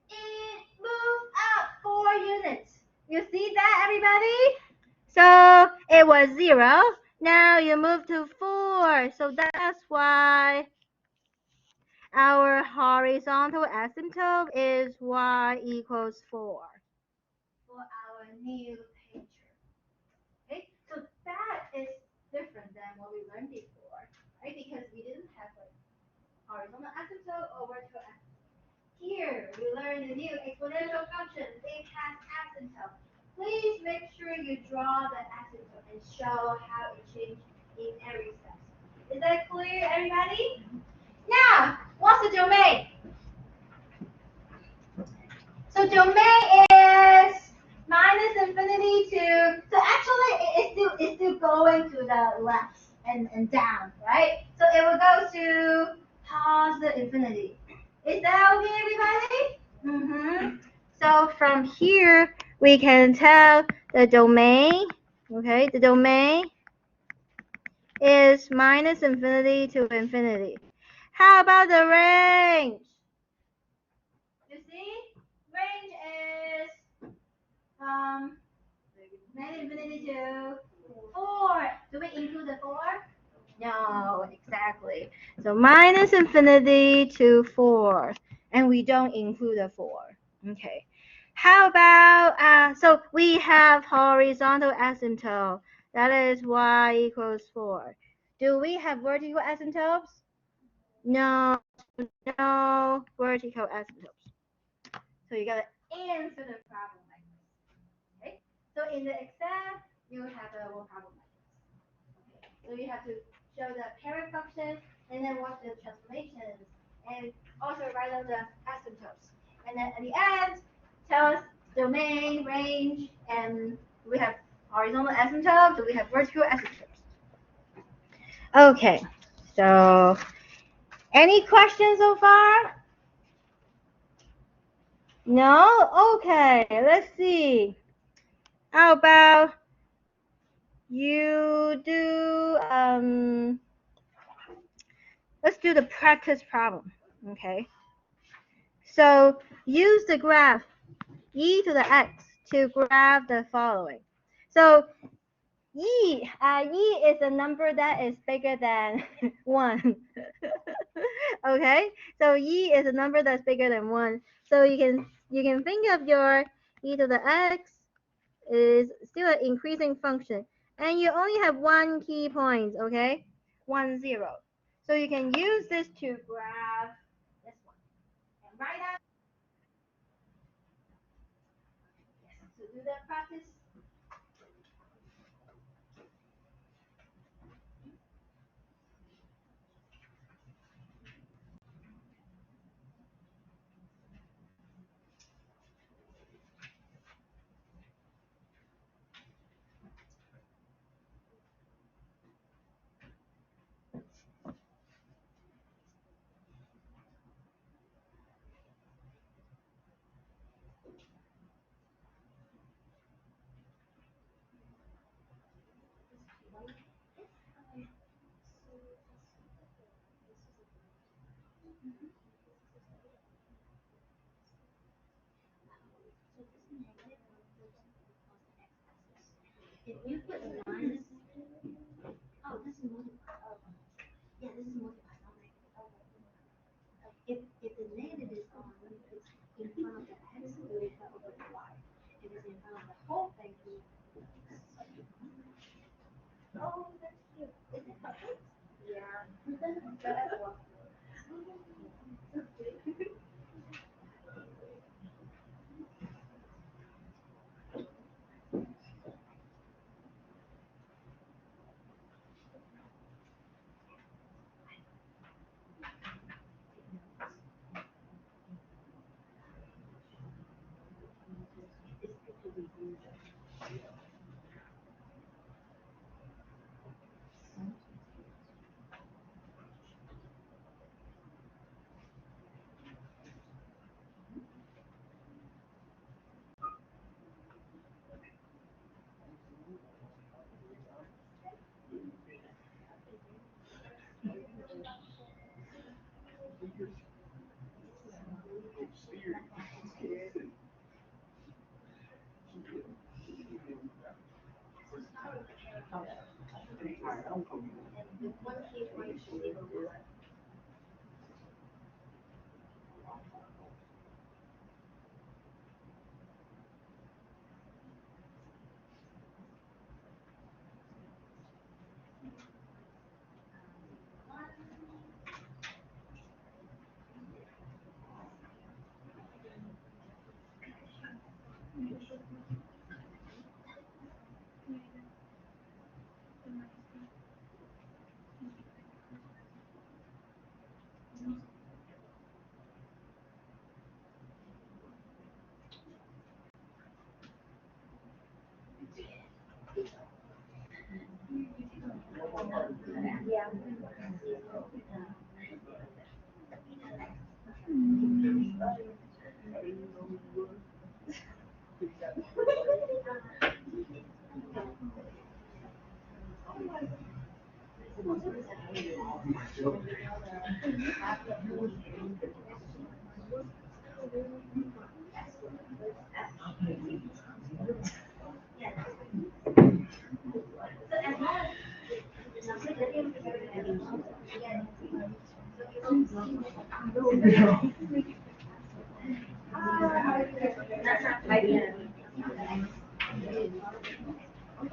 It moved up 4 units. You see that, everybody? So it was 0. Now you move to 4. So that's why our horizontal asymptote is y equals 4 for our new picture. Okay, so that is different than what we learned before, right? Because we didn't have a horizontal asymptote or vertical asymptote. Here, we learned the new exponential function. It has asymptote. Please make sure you draw the asymptote and show how it changed in every step. Is that clear, everybody? Now, what's the domain? So domain is -infinity to, so actually it's still going to the left and down, right? So it will go to positive infinity. Is that okay, everybody? So from here we can tell the domain, okay, the domain is -infinity to infinity. How about the range? You see, range is -infinity to 4. Do we include the 4? No, exactly. So -infinity to 4, and we don't include the 4. Okay. How about so we have horizontal asymptote. That is y equals 4. Do we have vertical asymptotes? No, no vertical asymptotes. So you gotta answer the problem like this. Okay? So in the exam, you have one problem like this. Okay? So you have to show the parent function and then watch the transformations and also write down the asymptotes. And then at the end, tell us domain, range, and we have horizontal asymptotes, so we have vertical asymptotes. Okay, so any questions so far? No? Okay, let's see. How about you do, let's do the practice problem, okay? So use the graph e to the x to graph the following. So e is a number that is bigger than 1. Okay, so e is a number that's bigger than 1. So you can think of your e to the x is still an increasing function, and you only have one key point, okay? 1, 0. So you can use this to graph this one. And write out. Yes, so do the practice. If you put minus, oh, this is multiply. Oh, yeah, this is multiply. If the negative is on, it's in front of the x, it will go over the y. If it's in front of the whole thing, it will. Oh, that's cute. Is it perfect? Yeah. That's one. Yeah.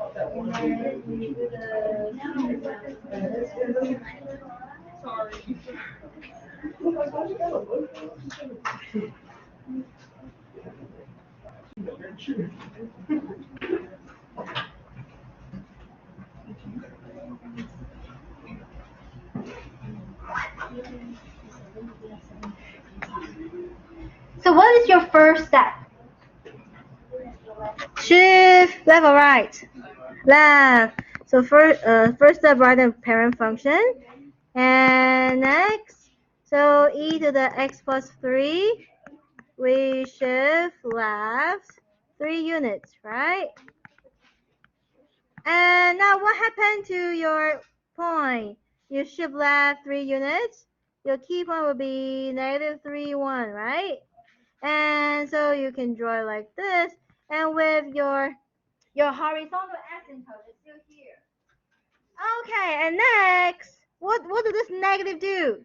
And then when you do the So what is your first step? Shift left or right? Left. So first step, write the parent function. And next, so e to the x plus 3, we shift left 3 units, right? And now what happened to your point? You shift left 3 units. Your key point will be -3, 1, right? And so you can draw like this. And with your horizontal asymptote is still here. Okay, and next, what does this negative do?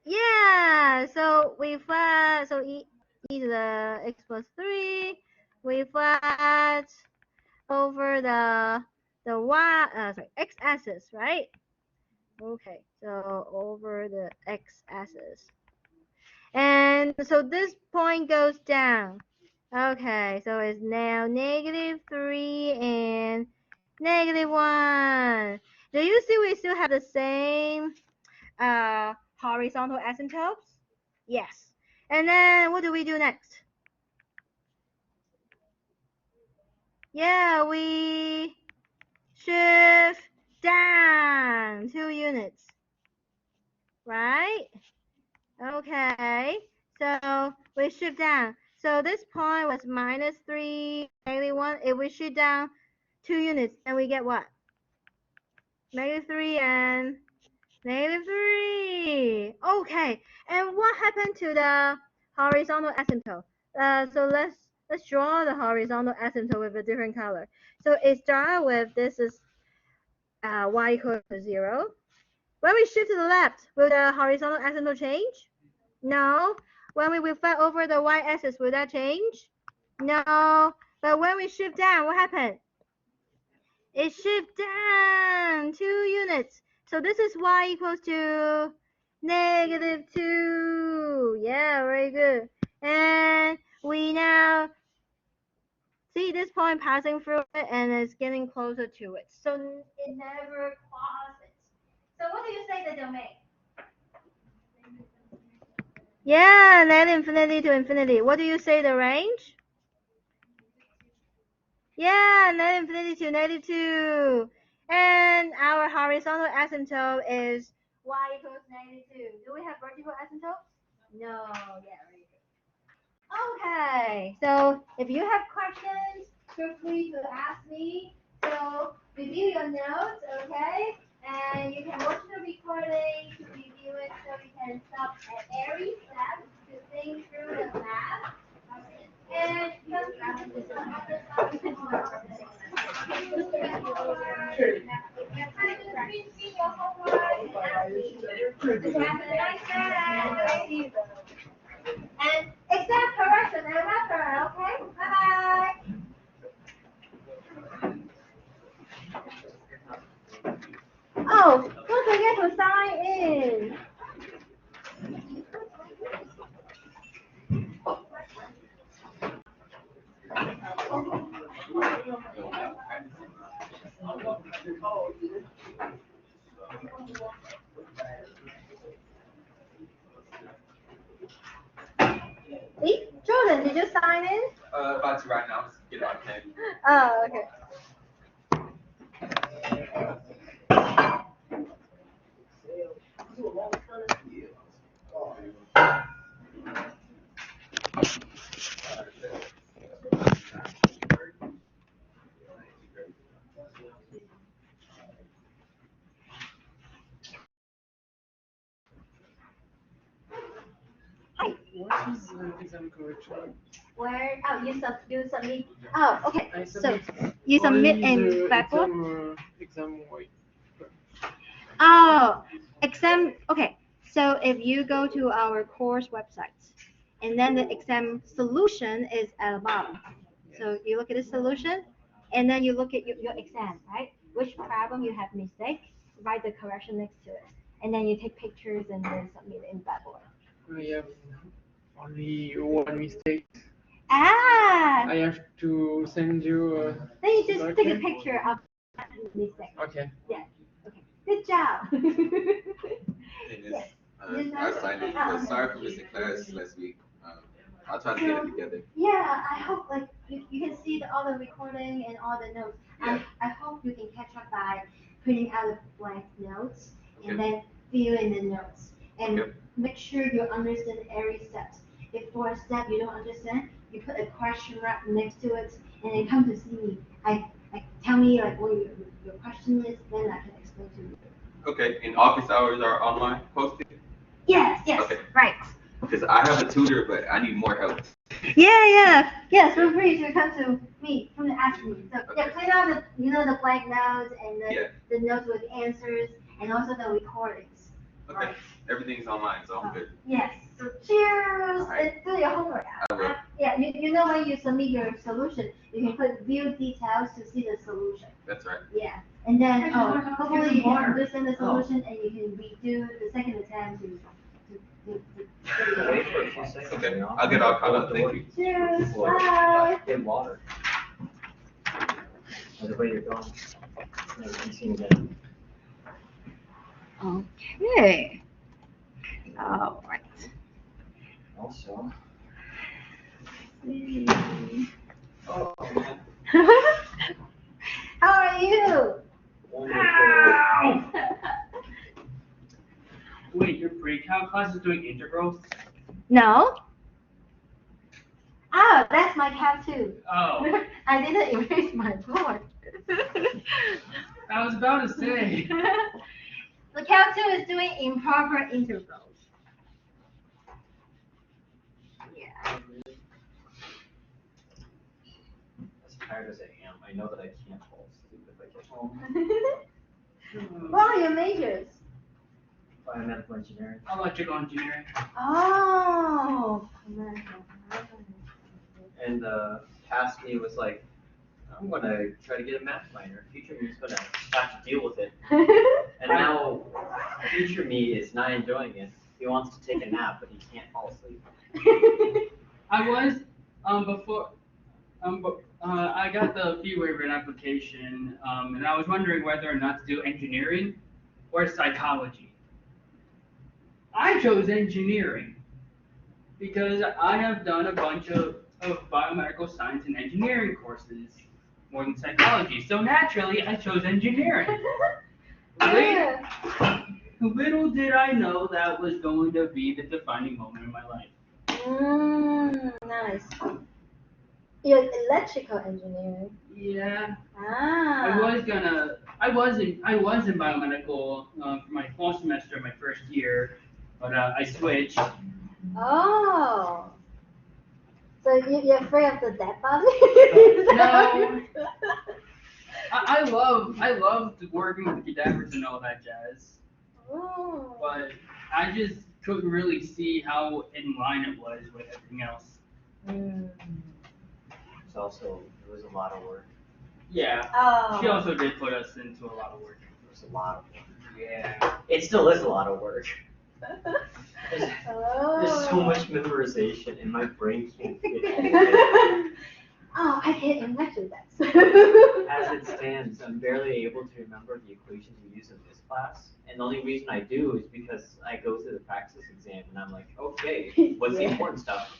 Yeah, so we flat, so e to the x plus 3, we flat over the x-axis, right? Okay, so over the x-axis. And so this point goes down. Okay, so it's now -3 and -1. Do you see we still have the same horizontal asymptotes? Yes. And then what do we do next? Yeah, we shift down 2 units, right? Okay, so we shift down. So this point was -3, -1. If we shift down 2 units, then we get what? -3 and -3. Okay, and what happened to the horizontal asymptote? So let's draw the horizontal asymptote with a different color. So it starts with this is y equals to 0. When we shift to the left, will the horizontal asymptote change? No. When we reflect over the y-axis, will that change? No. But when we shift down, what happened? It shifts down 2 units. So this is y equals to -2. Yeah, very good. And we now see this point passing through it and it's getting closer to it. So it never crosses. So what do you say the domain? Yeah, net infinity to infinity. What do you say the range? Yeah, net infinity to -2. And our horizontal asymptote is y equals -2. Do we have vertical asymptotes? No, yeah, very good. Okay, so if you have questions, feel free to ask me. So review your notes, okay? And you can watch the recording to review it so you can stop at every step to think through the math. And sometimes it's other and exact correction and reference, okay? Bye bye. Oh, don't forget to sign in. Hey, Jordan, did you sign in? About to right now. Get out of Oh, okay. Hi. What is exam correction? Where? Oh, you submit. Oh, okay. So you submit in Blackboard. Exam white. Oh, exam. Okay. So if you go to our course website, and then the exam solution is at the bottom. So you look at the solution, and then you look at your exam, right? Which problem you have mistake, write the correction next to it, and then you take pictures and then submit it in Blackboard. I have only one mistake. Ah, I have to send you a. then you just take a Okay. picture of that mistake. Okay. Yeah. Okay. Good job. Hey, Miss, Yes. I signed it, but sorry for missing class last week. I'll try to get it together. Yeah, I hope like you can see all the recording and all the notes. Yeah. I hope you can catch up by printing out the blank notes and Okay. then fill in the notes and Okay. make sure you understand every step. If for a step you don't understand, you put a question mark next to it and then come to see me. I tell me like what your question is, then I can explain to you. Okay, and office hours are online posted? Yes, yes, Okay. right. Because I have a tutor, but I need more help. Yes, feel free to come to me, come to ask me. So yeah, Okay. clean out the blank notes and Yeah. the notes with answers and also the recordings. Okay, Right. everything's online, so I'm good. Yes. So cheers Alright. and do your homework. I will. Yeah, you know when you submit your solution, you can click view details to see the solution. That's right. Yeah, and then hopefully you can water. understand the solution and you can redo the second attempt to Wait for a few seconds. Okay, you know? I'll get all caught up. Thank you. Cheers. Or Bye. Get water. By the way you're going. Never been seen again. Okay. All right. Also. Oh, How are you? Wonderful. Wait, your pre-cal class is doing integrals? No. Oh, that's my cat too. Oh, I didn't erase my board. I was about to say. The cat two is doing improper integrals. Yeah. As tired as I am, I know that I can't fall asleep if I get home. What are your majors? Biomedical engineering. Electrical engineering. Oh. And past me was like, I'm gonna try to get a math minor. Future me is gonna have to deal with it. And now, future me is not enjoying it. He wants to take a nap, but he can't fall asleep. I was before I got the fee waiver application, and I was wondering whether or not to do engineering or psychology. I chose engineering because I have done a bunch of biomedical science and engineering courses more than psychology. So naturally, I chose engineering. Little did I know that was going to be the defining moment in my life. Nice. You're electrical engineering. Yeah. Ah. I was in biomedical for my fall semester, my first year, but I switched. Oh. So you're afraid of the dead body? No. I loved working with cadavers and all that jazz, Oh. but I just couldn't really see how in line it was with everything else. It's also, it was a lot of work. Yeah. Oh. She also did put us into a lot of work. It was a lot of work. Yeah. It still is a lot of work. Oh. There's so much memorization and my brain can't fit it. Oh, I can imagine that. As it stands, I'm barely able to remember the equations we use in this class. And the only reason I do is because I go through the practice exam and I'm like, okay, what's the important stuff?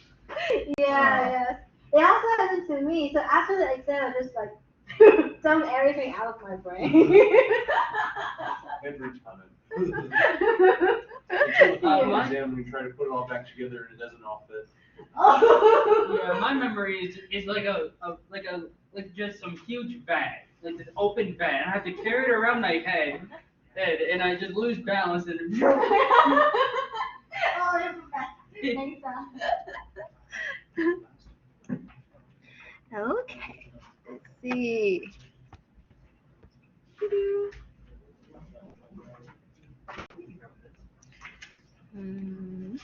Yes. It also happened to me. So after the exam, I just like dump everything out of my brain. Every time. Until the final my- exam, we try to put it all back together and it doesn't all fit. Oh. Yeah, my memory is like just some huge bag, like this open bag. And I have to carry it around my head, and I just lose balance and. Oh, it's bad. Thanks, Okay, let's see. Hmm.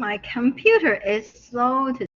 my computer is slow today.